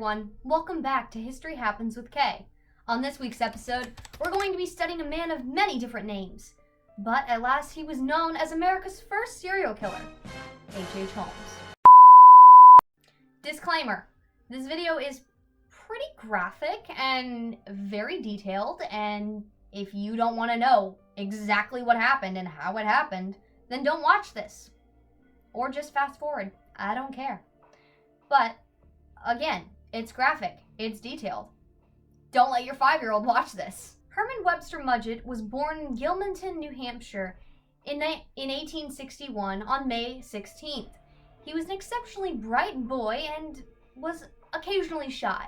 everyone. Welcome back to History Happens with Kay. On this week's episode, we're going to be studying a man of many different names. But at last he was known as America's first serial killer, HH Holmes. Disclaimer, this video is pretty graphic and very detailed, and if you don't want to know exactly what happened and how it happened, then don't watch this. Or just fast forward. I don't care. But, again, it's graphic. It's detailed. Don't let your 5-year-old watch this. Herman Webster Mudgett was born in Gilmanton, New Hampshire in 1861 on May 16th. He was an exceptionally bright boy and was occasionally shy.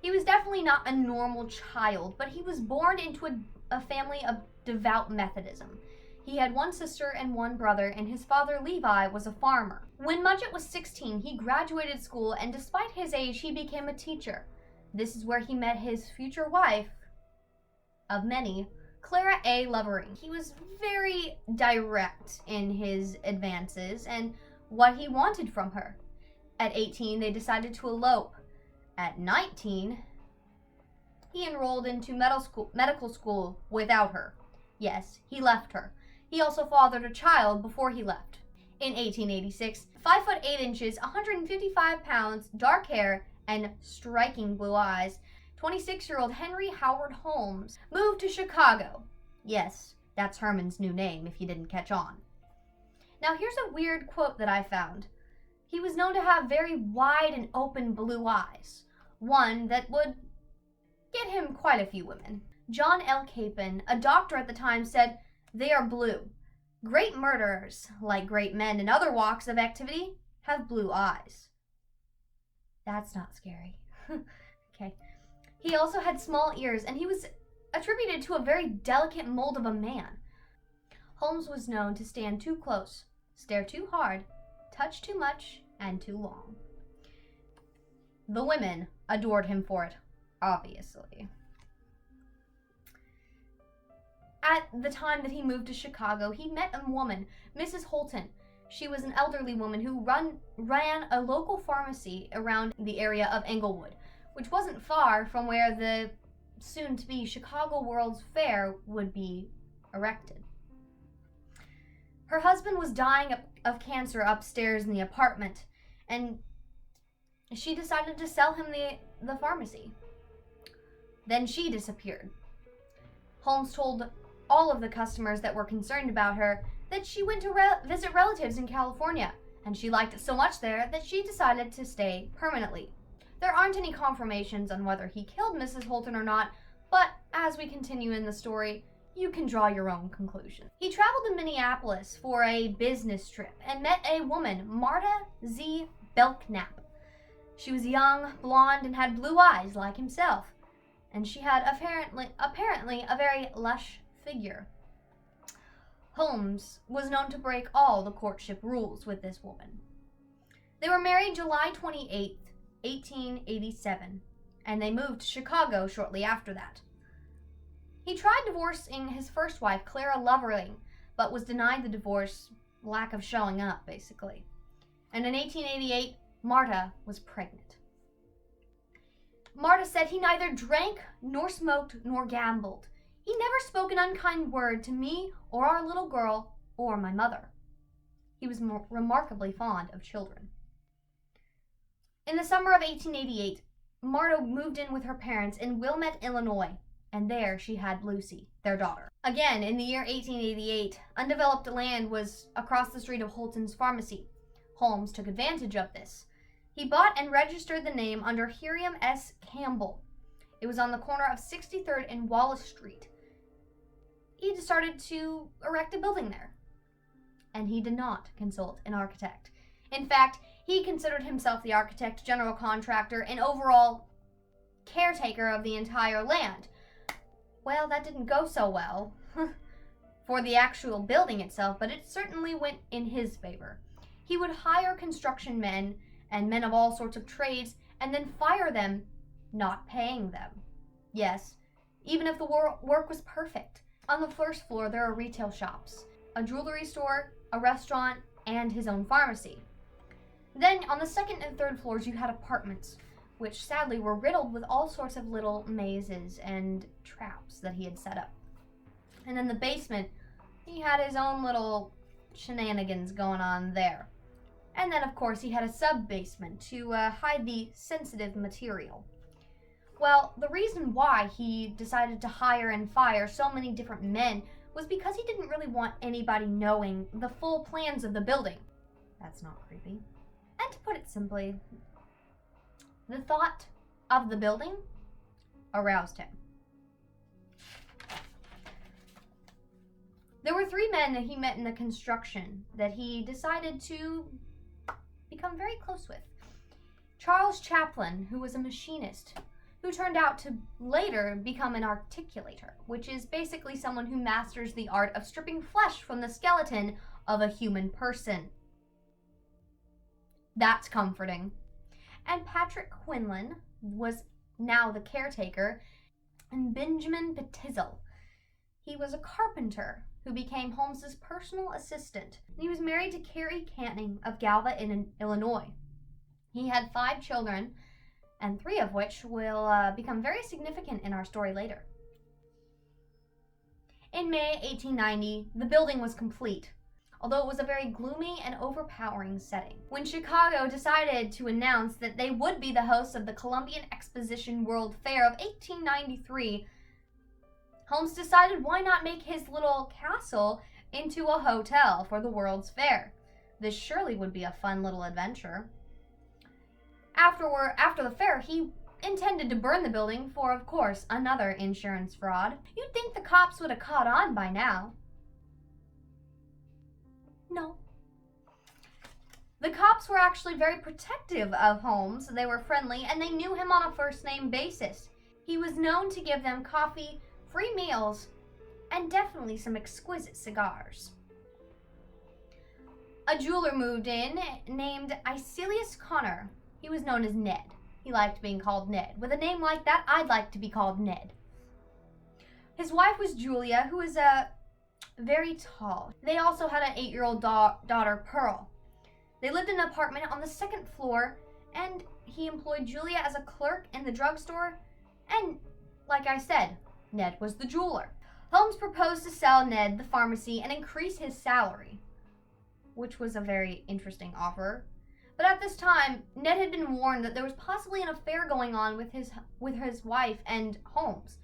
He was definitely not a normal child, but he was born into a family of devout Methodism. He had one sister and one brother, and his father, Levi, was a farmer. When Mudgett was 16, he graduated school, and despite his age, he became a teacher. This is where he met his future wife, of many, Clara A. Lovering. He was very direct in his advances and what he wanted from her. At 18, they decided to elope. At 19, he enrolled into medical school without her. Yes, he left her. He also fathered a child before he left. In 1886, 5 foot 8 inches, 155 pounds, dark hair, and striking blue eyes, 26-year-old Henry Howard Holmes moved to Chicago. Yes, that's Herman's new name if you didn't catch on. Now here's a weird quote that I found. He was known to have very wide and open blue eyes, one that would get him quite a few women. John L. Capon, a doctor at the time, said, "They are blue. Great murderers, like great men in other walks of activity, have blue eyes." That's not scary. Okay. He also had small ears, and he was attributed to a very delicate mold of a man. Holmes was known to stand too close, stare too hard, touch too much, and too long. The women adored him for it, obviously. At the time that he moved to Chicago, he met a woman, Mrs. Holton. She was an elderly woman who ran a local pharmacy around the area of Englewood, which wasn't far from where the soon-to-be Chicago World's Fair would be erected. Her husband was dying of cancer upstairs in the apartment, and she decided to sell him the pharmacy. Then she disappeared. Holmes told all of the customers that were concerned about her that she went to visit relatives in California, and she liked it so much there that she decided to stay permanently. There aren't any confirmations on whether he killed Mrs. Holton or not, but as we continue in the story, you can draw your own conclusion. He traveled to Minneapolis for a business trip and met a woman, Marta Z. Belknap. She was young, blonde, and had blue eyes like himself, and she had apparently a very lush figure. Holmes was known to break all the courtship rules with this woman. They were married July 28th, 1887, and they moved to Chicago shortly after that. He tried divorcing his first wife, Clara Lovering, but was denied the divorce, lack of showing up, basically. And in 1888, Marta was pregnant. Marta said he neither drank, nor smoked, nor gambled. He never spoke an unkind word to me or our little girl or my mother. He was remarkably fond of children. In the summer of 1888, Marta moved in with her parents in Wilmette, Illinois, and there she had Lucy, their daughter. Again, in the year 1888, undeveloped land was across the street of Holton's pharmacy. Holmes took advantage of this. He bought and registered the name under Hiram S. Campbell. It was on the corner of 63rd and Wallace Street. He started to erect a building there, and he did not consult an architect. In fact, he considered himself the architect, general contractor, and overall caretaker of the entire land. Well, that didn't go so well for the actual building itself, but it certainly went in his favor. He would hire construction men and men of all sorts of trades and then fire them, not paying them. Yes, even if the work was perfect. On the first floor, there are retail shops, a jewelry store, a restaurant, and his own pharmacy. Then, on the second and third floors, you had apartments which sadly were riddled with all sorts of little mazes and traps that he had set up. And in the basement, he had his own little shenanigans going on there. And then, of course, he had a sub-basement to hide the sensitive material. Well, the reason why he decided to hire and fire so many different men was because he didn't really want anybody knowing the full plans of the building. That's not creepy. And to put it simply, the thought of the building aroused him. There were 3 men that he met in the construction that he decided to become very close with. Charles Chaplin, who was a machinist, who turned out to later become an articulator, which is basically someone who masters the art of stripping flesh from the skeleton of a human person. That's comforting. And Patrick Quinlan was now the caretaker, and Benjamin Petizel. He was a carpenter who became Holmes's personal assistant. He was married to Carrie Canning of Galva in Illinois. He had 5 children, and 3 of which will become very significant in our story later. In May 1890, the building was complete, although it was a very gloomy and overpowering setting. When Chicago decided to announce that they would be the hosts of the Columbian Exposition World Fair of 1893, Holmes decided why not make his little castle into a hotel for the World's Fair. This surely would be a fun little adventure. After the fair, he intended to burn the building for, of course, another insurance fraud. You'd think the cops would have caught on by now. No. The cops were actually very protective of Holmes. They were friendly, and they knew him on a first-name basis. He was known to give them coffee, free meals, and definitely some exquisite cigars. A jeweler moved in named Iselius Connor. He was known as Ned. He liked being called Ned. With a name like that, I'd like to be called Ned. His wife was Julia, who was very tall. They also had an 8-year-old daughter, Pearl. They lived in an apartment on the 2nd floor, and he employed Julia as a clerk in the drugstore, and like I said, Ned was the jeweler. Holmes proposed to sell Ned the pharmacy and increase his salary, which was a very interesting offer. But at this time, Ned had been warned that there was possibly an affair going on with his wife and Holmes.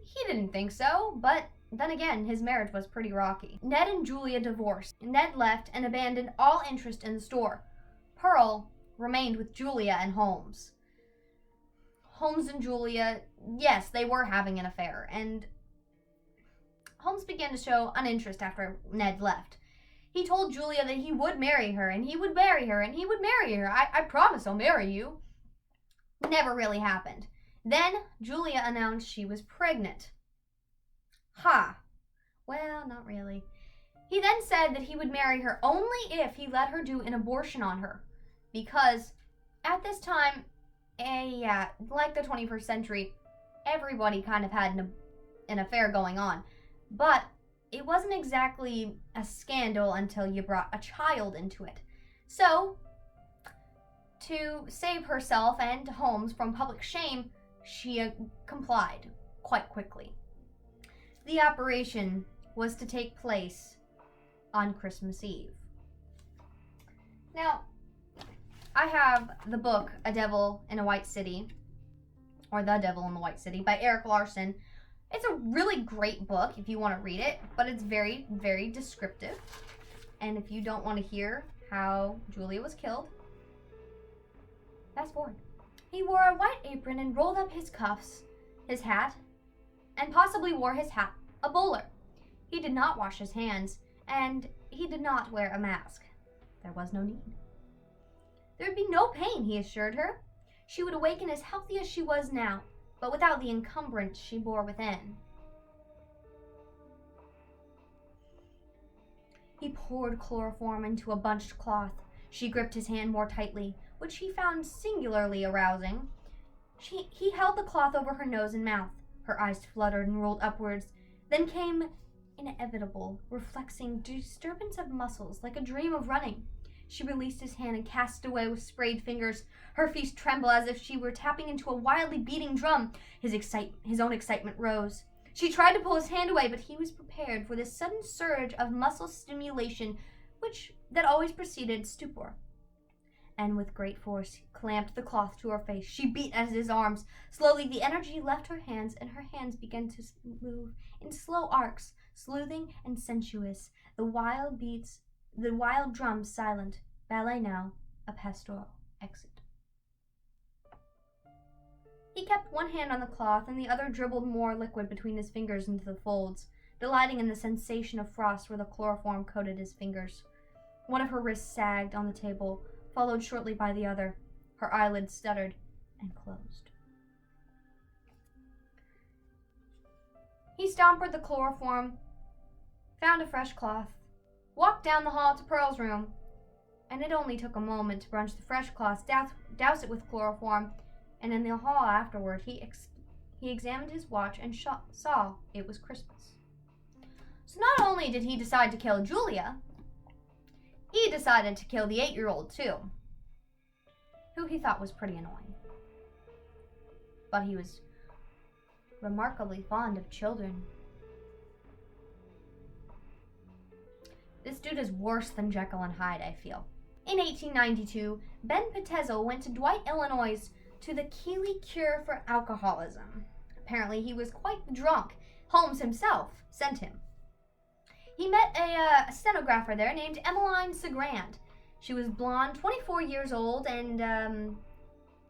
He didn't think so, but then again, his marriage was pretty rocky. Ned and Julia divorced. Ned left and abandoned all interest in the store. Pearl remained with Julia and Holmes. Holmes and Julia, yes, they were having an affair, and Holmes began to show uninterest after Ned left. He told Julia that he would marry her, and he would marry her, and he would marry her. I promise I'll marry you. Never really happened. Then Julia announced she was pregnant. Ha! Well, not really. He then said that he would marry her only if he let her do an abortion on her. Because at this time, like the 21st century, everybody kind of had an affair going on. But it wasn't exactly a scandal until you brought a child into it. So, to save herself and Holmes from public shame, she complied quite quickly. The operation was to take place on Christmas Eve. Now, I have the book A Devil in a White City, or The Devil in the White City, by Eric Larson. It's a really great book if you want to read it, but it's very, very descriptive. And if you don't want to hear how Julia was killed, fast forward. He wore a white apron and rolled up his cuffs, his hat, and possibly wore his hat a bowler. He did not wash his hands, and he did not wear a mask. There was no need. There would be no pain, he assured her. She would awaken as healthy as she was now, but without the encumbrance she bore within. He poured chloroform into a bunched cloth. She gripped his hand more tightly, which he found singularly arousing. He held the cloth over her nose and mouth. Her eyes fluttered and rolled upwards. Then came inevitable, reflexing disturbance of muscles, like a dream of running. She released his hand and cast it away with sprayed fingers. Her feet trembled as if she were tapping into a wildly beating drum. His own excitement rose. She tried to pull his hand away, but he was prepared for this sudden surge of muscle stimulation that always preceded stupor. And with great force, clamped the cloth to her face. She beat at his arms. Slowly, the energy left her hands, and her hands began to move in slow arcs, soothing and sensuous. The wild drums silent. Ballet now, a pastoral exit. He kept one hand on the cloth, and the other dribbled more liquid between his fingers into the folds, delighting in the sensation of frost where the chloroform coated his fingers. One of her wrists sagged on the table, followed shortly by the other. Her eyelids stuttered and closed. He stompered the chloroform, found a fresh cloth, walked down the hall to Pearl's room, and it only took a moment to brunch the fresh cloth, douse it with chloroform, and in the hall afterward he examined his watch and saw it was Christmas. So not only did he decide to kill Julia, he decided to kill the 8-year-old too, who he thought was pretty annoying. But he was remarkably fond of children. This dude is worse than Jekyll and Hyde, I feel. In 1892, Ben Petezel went to Dwight, Illinois, to the Kaley cure for alcoholism. Apparently, he was quite drunk. Holmes himself sent him. He met a stenographer there named Emmaline Segrand. She was blonde, 24 years old, and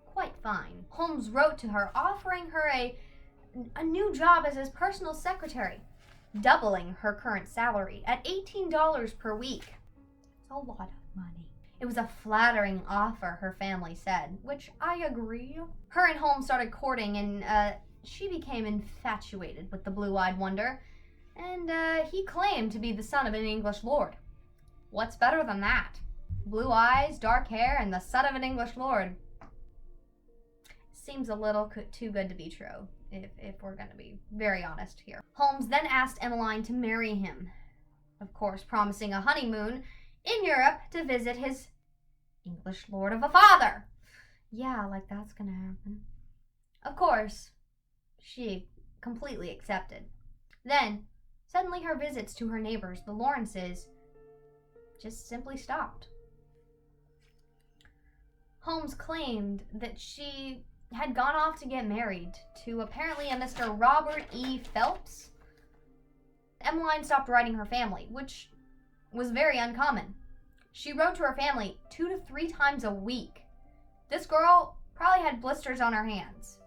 quite fine. Holmes wrote to her, offering her a new job as his personal secretary, doubling her current salary at $18 per week. It's a lot of money. It was a flattering offer, her family said, which I agree. Her and Holmes started courting, and she became infatuated with the blue-eyed wonder, and he claimed to be the son of an English lord. What's better than that? Blue eyes, dark hair, and the son of an English lord. Seems a little too good to be true, if we're going to be very honest here. Holmes then asked Emmeline to marry him, of course promising a honeymoon in Europe to visit his English lord of a father. Yeah, like that's going to happen. Of course, she completely accepted. Then, suddenly her visits to her neighbors, the Lawrences, just simply stopped. Holmes claimed that she had gone off to get married to apparently a Mr. Robert E. Phelps. Emmeline stopped writing her family, which was very uncommon. She wrote to her family 2 to 3 times a week. This girl probably had blisters on her hands.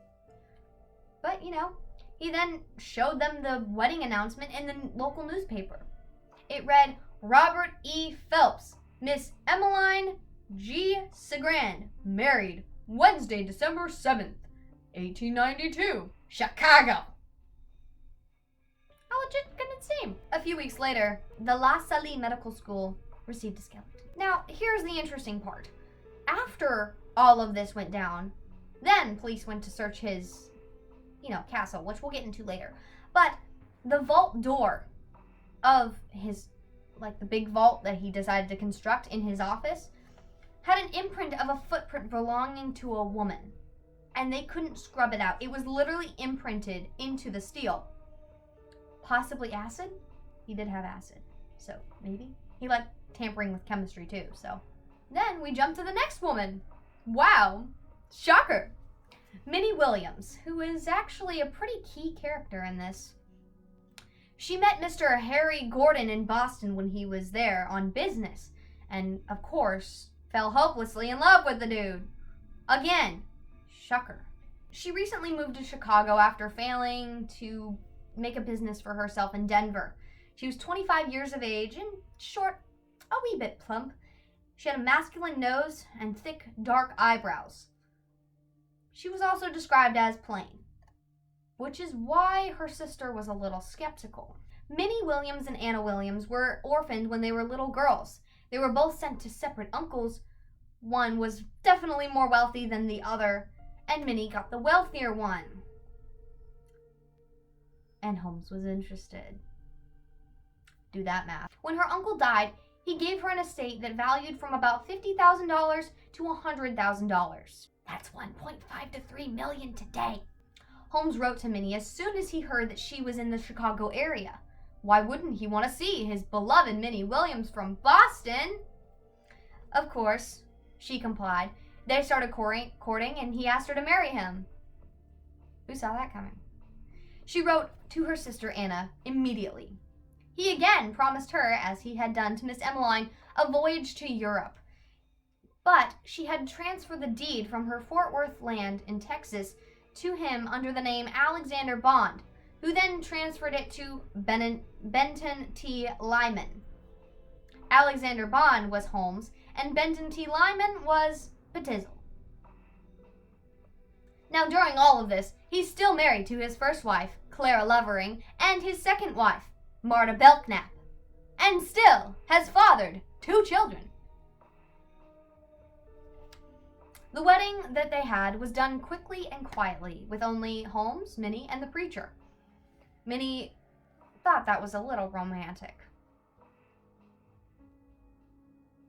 But, he then showed them the wedding announcement in the local newspaper. It read, Robert E. Phelps, Miss Emmaline G. Segrand, married Wednesday, December 7th, 1892, Chicago. How legit can it seem? A few weeks later, the La Salle Medical School received a skeleton. Now, here's the interesting part. After all of this went down, then police went to search his, castle, which we'll get into later. But the vault door of his, the big vault that he decided to construct in his office, had an imprint of a footprint belonging to a woman, and they couldn't scrub it out. It was literally imprinted into the steel. Possibly acid? He did have acid, so maybe. He liked tampering with chemistry too, so. Then we jump to the next woman. Wow, shocker. Minnie Williams, who is actually a pretty key character in this. She met Mr. Harry Gordon in Boston when he was there on business, and of course, fell hopelessly in love with the dude. Again, shocker. She recently moved to Chicago after failing to make a business for herself in Denver. She was 25 years of age and short, a wee bit plump. She had a masculine nose and thick, dark eyebrows. She was also described as plain, which is why her sister was a little skeptical. Minnie Williams and Anna Williams were orphaned when they were little girls. They were both sent to separate uncles. One was definitely more wealthy than the other, and Minnie got the wealthier one. And Holmes was interested. Do that math. When her uncle died, he gave her an estate that valued from about $50,000 to $100,000. That's $1.5 to $3 million today. Holmes wrote to Minnie as soon as he heard that she was in the Chicago area. Why wouldn't he want to see his beloved Minnie Williams from Boston? Of course, she complied. They started courting, and he asked her to marry him. Who saw that coming? She wrote to her sister Anna immediately. He again promised her, as he had done to Miss Emmaline, a voyage to Europe. But she had transferred the deed from her Fort Worth land in Texas to him under the name Alexander Bond, who then transferred it to Benton T. Lyman. Alexander Bond was Holmes, and Benton T. Lyman was Petizel. Now, during all of this, he's still married to his first wife, Clara Lovering, and his second wife, Marta Belknap, and still has fathered 2 children. The wedding that they had was done quickly and quietly, with only Holmes, Minnie, and the preacher. Minnie thought that was a little romantic.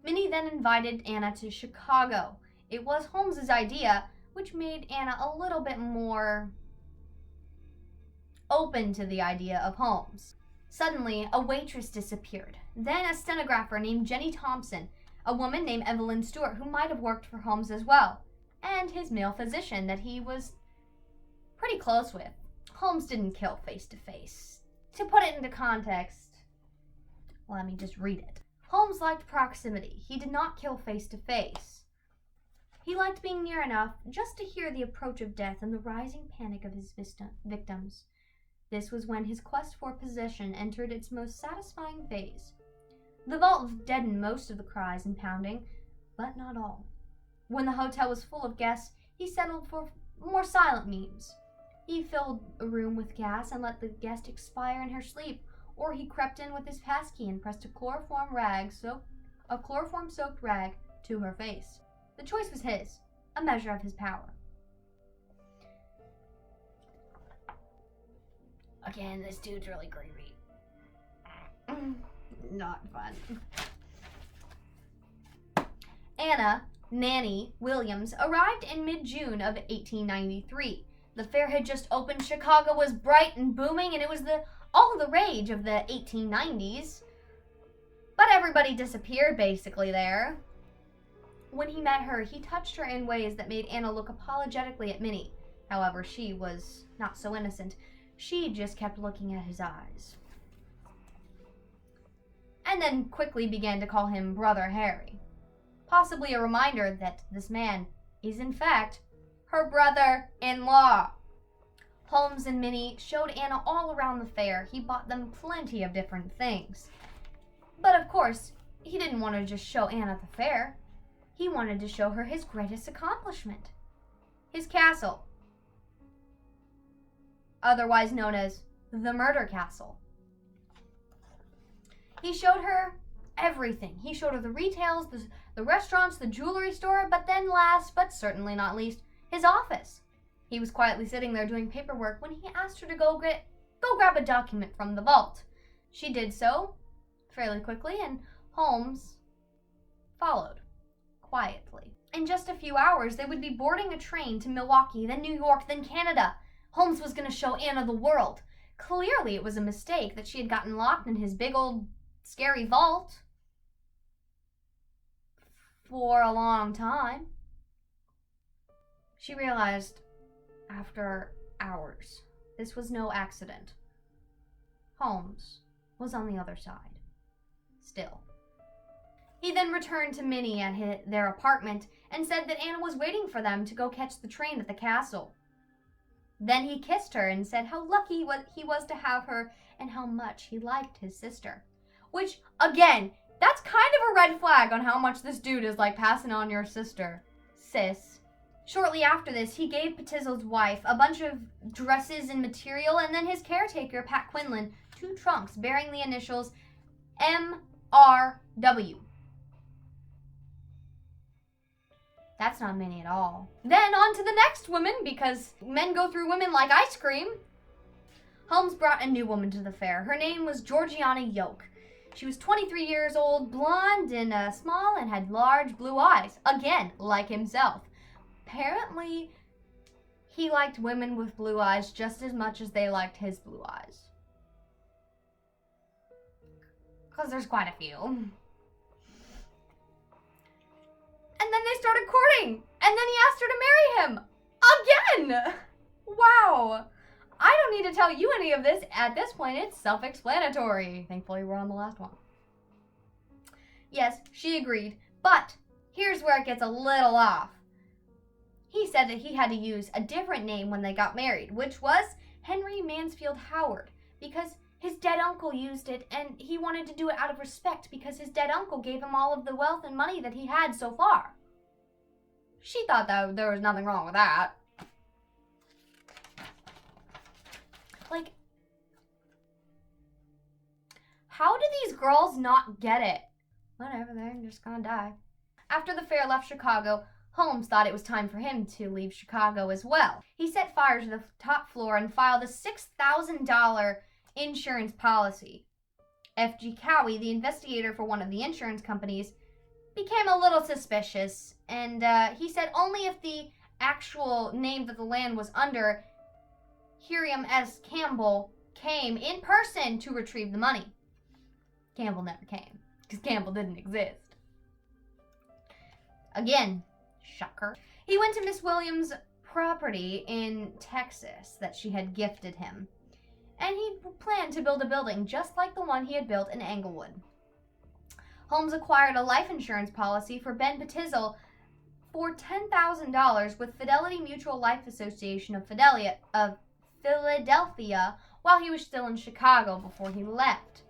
Minnie then invited Anna to Chicago. It was Holmes's idea, which made Anna a little bit more open to the idea of Holmes. Suddenly, a waitress disappeared. Then a stenographer named Jenny Thompson, a woman named Evelyn Stewart, who might have worked for Holmes as well, and his male physician that he was pretty close with. Holmes didn't kill face to face. To put it into context, let me just read it. Holmes liked proximity. He did not kill face to face. He liked being near enough just to hear the approach of death and the rising panic of his victims. This was when his quest for possession entered its most satisfying phase. The vault deadened most of the cries and pounding, but not all. When the hotel was full of guests, he settled for more silent means. He filled a room with gas and let the guest expire in her sleep, or he crept in with his passkey and pressed a chloroform-soaked rag to her face. The choice was his, a measure of his power. Again, this dude's really creepy. Not fun. Anna, Minnie Williams, arrived in mid-June of 1893. The fair had just opened, Chicago was bright and booming, and it was all the rage of the 1890s. But everybody disappeared, basically, there. When he met her, he touched her in ways that made Anna look apologetically at Minnie. However, she was not so innocent. She just kept looking at his eyes. And then quickly began to call him Brother Harry. Possibly a reminder that this man is, in fact, her brother-in-law. Holmes and Minnie showed Anna all around the fair. He bought them plenty of different things. But of course, he didn't want to just show Anna the fair. He wanted to show her his greatest accomplishment. His castle. Otherwise known as the Murder Castle. He showed her everything. He showed her the retails, the restaurants, the jewelry store, but then last, but certainly not least, his office. He was quietly sitting there doing paperwork when he asked her to go grab a document from the vault. She did so fairly quickly, and Holmes followed quietly. In just a few hours, they would be boarding a train to Milwaukee, then New York, then Canada. Holmes was going to show Anna the world. Clearly, it was a mistake that she had gotten locked in his big old scary vault for a long time. She realized after hours this was no accident. Holmes was on the other side. Still. He then returned to Minnie at their apartment and said that Anna was waiting for them to go catch the train at the castle. Then he kissed her and said how lucky he was to have her and how much he liked his sister. Which, again, that's kind of a red flag on how much this dude is like passing on your sister. Sis. Shortly after this, he gave Petizel's wife a bunch of dresses and material, and then his caretaker, Pat Quinlan, 2 trunks bearing the initials MRW. That's not Minnie at all. Then on to the next woman, because men go through women like ice cream. Holmes brought a new woman to the fair. Her name was Georgiana Yoke. She was 23 years old, blonde and small, and had large blue eyes. Again, like himself. Apparently, he liked women with blue eyes just as much as they liked his blue eyes. Because there's quite a few. And then they started courting. And then he asked her to marry him. Again! Wow. I don't need to tell you any of this. At this point, it's self-explanatory. Thankfully, we're on the last one. Yes, she agreed. But here's where it gets a little off. He said that he had to use a different name when they got married, which was Henry Mansfield Howard, because his dead uncle used it, and he wanted to do it out of respect because his dead uncle gave him all of the wealth and money that he had so far. She thought that there was nothing wrong with that. Like, how do these girls not get it? Whatever, they're just gonna die. After the fair left Chicago, Holmes thought it was time for him to leave Chicago as well. He set fire to the top floor and filed a $6,000 insurance policy. F.G. Kaley, the investigator for one of the insurance companies, became a little suspicious, and he said only if the actual name that the land was under, Hiram S. Campbell, came in person to retrieve the money. Campbell never came, because Campbell didn't exist. Again, shocker. He went to Miss Williams' property in Texas that she had gifted him, and he planned to build a building just like the one he had built in Englewood. Holmes acquired a life insurance policy for Ben Petizel for $10,000 with Fidelity Mutual Life Association of Philadelphia while he was still in Chicago before he left.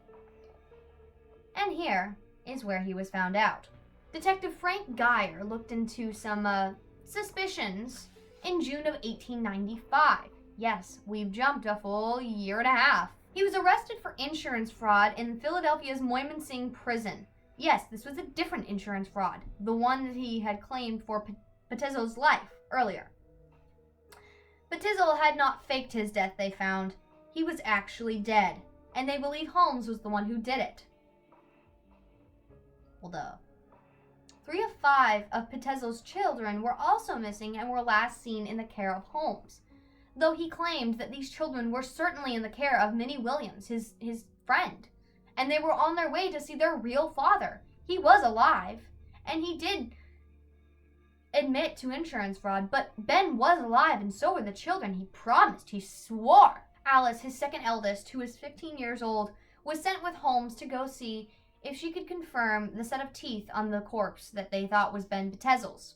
And here is where he was found out. Detective Frank Geyer looked into some suspicions in June of 1895. Yes, we've jumped a full year and a half. He was arrested for insurance fraud in Philadelphia's Moymansing prison. Yes, this was a different insurance fraud, the one that he had claimed for Petizel's life earlier. Petizel had not faked his death, they found. He was actually dead, and they believe Holmes was the one who did it. Well, duh. 3 of 5 of Petizel's children were also missing and were last seen in the care of Holmes, though he claimed that these children were certainly in the care of Minnie Williams, his friend, and they were on their way to see their real father. He was alive, and he did admit to insurance fraud, but Ben was alive and so were the children. He promised, he swore. Alice, his second eldest, who was 15 years old, was sent with Holmes to go see if she could confirm the set of teeth on the corpse that they thought was Ben Petizel's.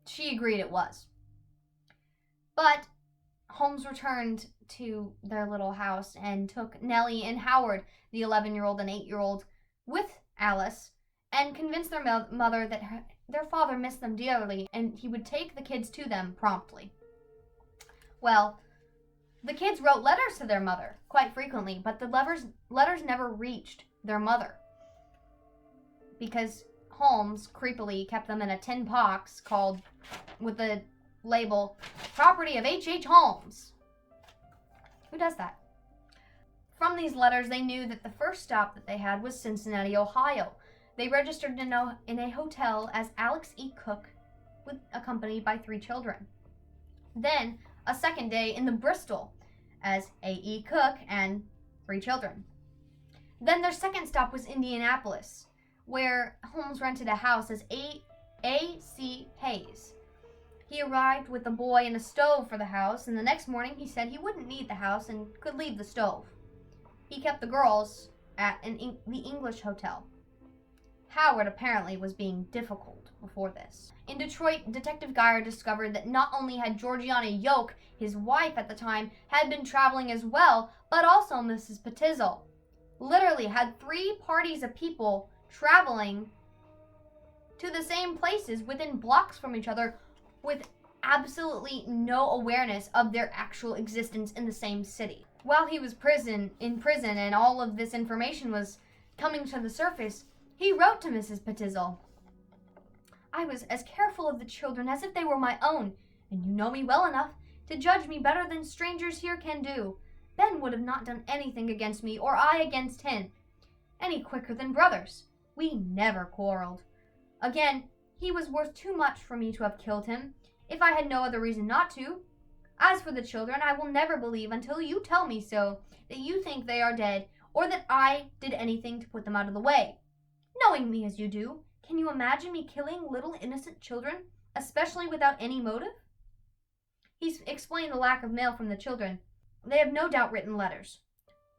She agreed it was. But Holmes returned to their little house and took Nelly and Howard, the 11-year-old and 8-year-old, with Alice, and convinced their mother that their father missed them dearly and he would take the kids to them promptly. Well, the kids wrote letters to their mother quite frequently, but the letters never reached their mother because Holmes creepily kept them in a tin box called, with the label, property of HH Holmes. Who does that? From these letters, they knew that the first stop that they had was Cincinnati, Ohio. They registered in a hotel as Alex E. Cook, accompanied by 3 children. Then, a second day in the Bristol as A.E. Cook and 3 children. Then their second stop was Indianapolis, where Holmes rented a house as A.C. Hayes. He arrived with a boy and a stove for the house, and the next morning he said he wouldn't need the house and could leave the stove. He kept the girls at the English hotel. Howard apparently was being difficult before this. In Detroit, Detective Geyer discovered that not only had Georgiana Yoke, his wife at the time, had been traveling as well, but also Mrs. Petizel. Literally had 3 parties of people traveling to the same places within blocks from each other with absolutely no awareness of their actual existence in the same city. While he was in prison and all of this information was coming to the surface, he wrote to Mrs. Petizel, "I was as careful of the children as if they were my own, and you know me well enough to judge me better than strangers here can do. Ben would have not done anything against me or I against him any quicker than brothers. We never quarreled. Again, he was worth too much for me to have killed him, if I had no other reason not to. As for the children, I will never believe until you tell me so, that you think they are dead, or that I did anything to put them out of the way. Knowing me as you do, can you imagine me killing little innocent children, especially without any motive? He's explained the lack of mail from the children. They have no doubt written letters,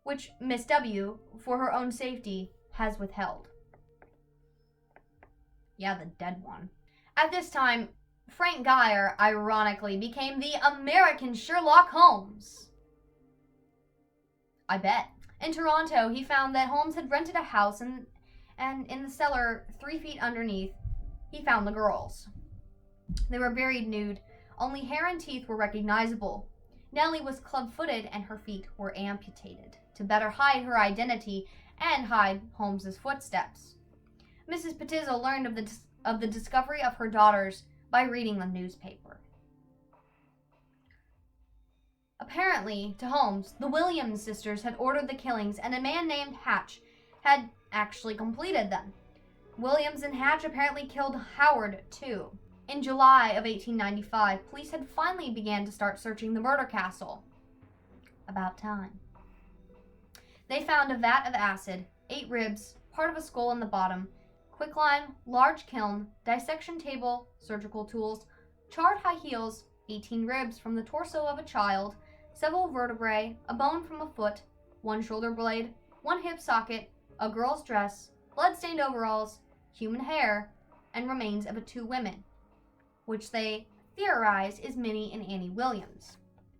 which Miss W, for her own safety, has withheld. Yeah, the dead one. At this time, Frank Geyer, ironically, became the American Sherlock Holmes. I bet. In Toronto, he found that Holmes had rented a house and in the cellar, 3 feet underneath, he found the girls. They were buried nude. Only hair and teeth were recognizable. Nelly was club-footed and her feet were amputated to better hide her identity and hide Holmes's footsteps. Mrs. Petizel learned of the discovery of her daughters by reading the newspaper. Apparently, to Holmes, the Williams sisters had ordered the killings and a man named Hatch had actually completed them. Williams and Hatch apparently killed Howard, too. In July of 1895, police had finally began to start searching the murder castle. About time. They found a vat of acid, 8 ribs, part of a skull on the bottom, quicklime, large kiln, dissection table, surgical tools, charred high heels, 18 ribs from the torso of a child, several vertebrae, a bone from a foot, 1 shoulder blade, 1 hip socket, a girl's dress, blood-stained overalls, human hair, and remains of 2 women, which they theorize is Minnie and Annie Williams.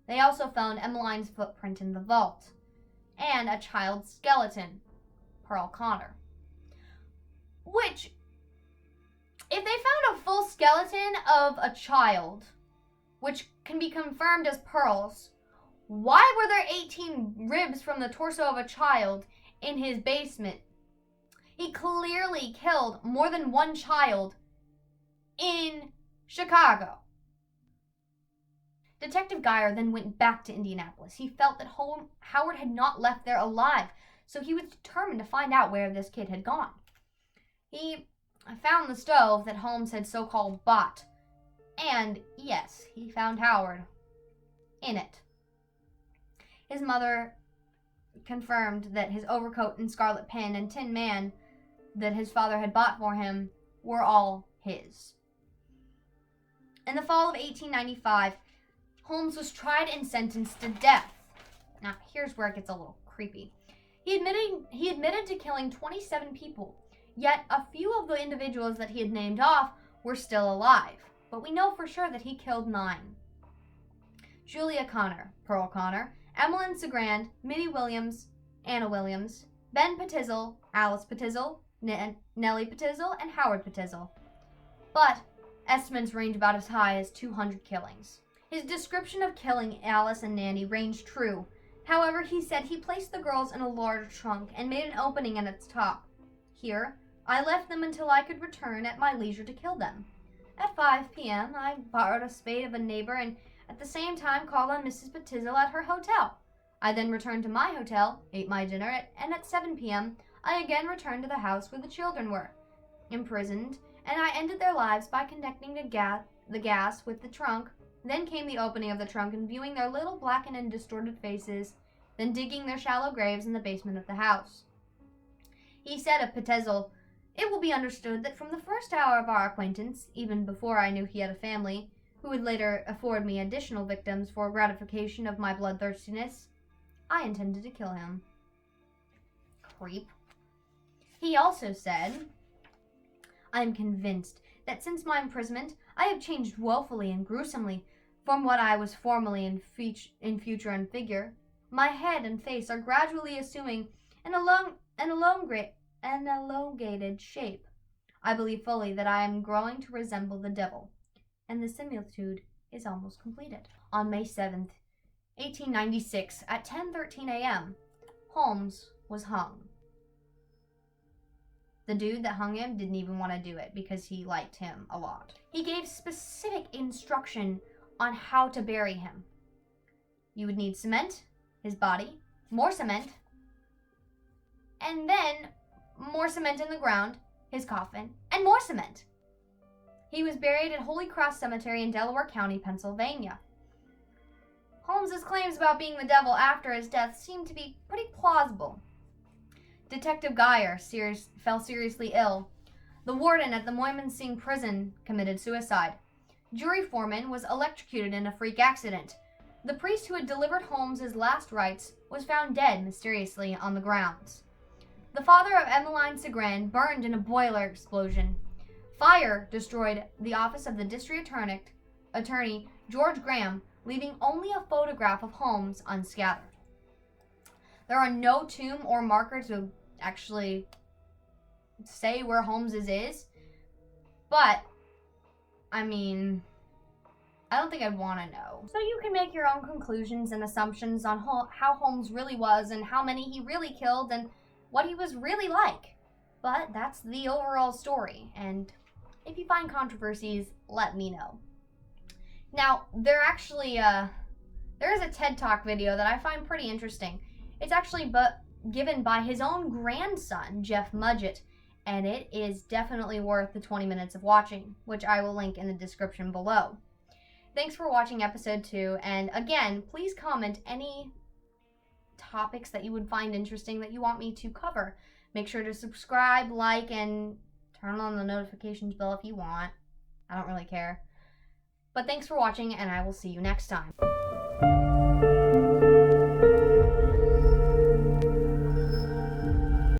They also found Emmeline's footprint in the vault, and a child's skeleton, Pearl Connor. Which, if they found a full skeleton of a child, which can be confirmed as Pearl's, why were there 18 ribs from the torso of a child in his basement? He clearly killed more than 1 child in Chicago. Detective Geyer then went back to Indianapolis. He felt that Howard had not left there alive, so he was determined to find out where this kid had gone. He found the stove that Holmes had so-called bought, and yes, he found Howard in it. His mother confirmed that his overcoat and scarlet pin and tin man that his father had bought for him were all his. In the fall of 1895, Holmes was tried and sentenced to death. Now, here's where it gets a little creepy. He admitted to killing 27 people, yet a few of the individuals that he had named off were still alive, but we know for sure that he killed 9. Julia Connor, Pearl Connor, Emmaline Segrand, Minnie Williams, Anna Williams, Ben Petizel, Alice Petizel, Nelly Petizel, and Howard Petizel. But estimates range about as high as 200 killings. His description of killing Alice and Nanny ranged true. However, he said he placed the girls in a large trunk and made an opening at its top. Here, I left them until I could return at my leisure to kill them. At 5 p.m., I borrowed a spade of a neighbor and at the same time called on Mrs. Petizel at her hotel. I then returned to my hotel, ate my dinner, and at 7 p.m., I again returned to the house where the children were imprisoned, and I ended their lives by connecting the gas with the trunk. Then came the opening of the trunk and viewing their little blackened and distorted faces, then digging their shallow graves in the basement of the house. He said of Petizel, "It will be understood that from the first hour of our acquaintance, even before I knew he had a family, who would later afford me additional victims for gratification of my bloodthirstiness, I intended to kill him." Creep. He also said, "I am convinced that since my imprisonment, I have changed woefully and gruesomely from what I was formerly in feature and figure. My head and face are gradually assuming an elongated shape. I believe fully that I am growing to resemble the devil, and the similitude is almost completed." On May 7th, 1896, at 10:13 a.m., Holmes was hung. The dude that hung him didn't even want to do it because he liked him a lot. He gave specific instruction on how to bury him. You would need cement, his body, more cement, and then more cement in the ground, his coffin, and more cement. He was buried at Holy Cross Cemetery in Delaware County, Pennsylvania. Holmes's claims about being the devil after his death seemed to be pretty plausible. Detective Geyer fell seriously ill. The warden at the Moyman-Singh prison committed suicide. Jury foreman was electrocuted in a freak accident. The priest who had delivered Holmes's last rites was found dead mysteriously on the grounds. The father of Emmaline Segrand burned in a boiler explosion. Fire destroyed the office of the district attorney George Graham, leaving only a photograph of Holmes unscattered. There are no tomb or marker to actually say where Holmes's is, but I mean, I don't think I'd want to know. So you can make your own conclusions and assumptions on how Holmes really was and how many he really killed and what he was really like. But that's the overall story, and if you find controversies, let me know. Now, there is a TED Talk video that I find pretty interesting. It's actually given by his own grandson, Jeff Mudgett, and it is definitely worth the 20 minutes of watching, which I will link in the description below. Thanks for watching episode 2, and again, please comment any topics that you would find interesting that you want me to cover. Make sure to subscribe, like, and turn on the notifications bell if you want. I don't really care. But thanks for watching, and I will see you next time.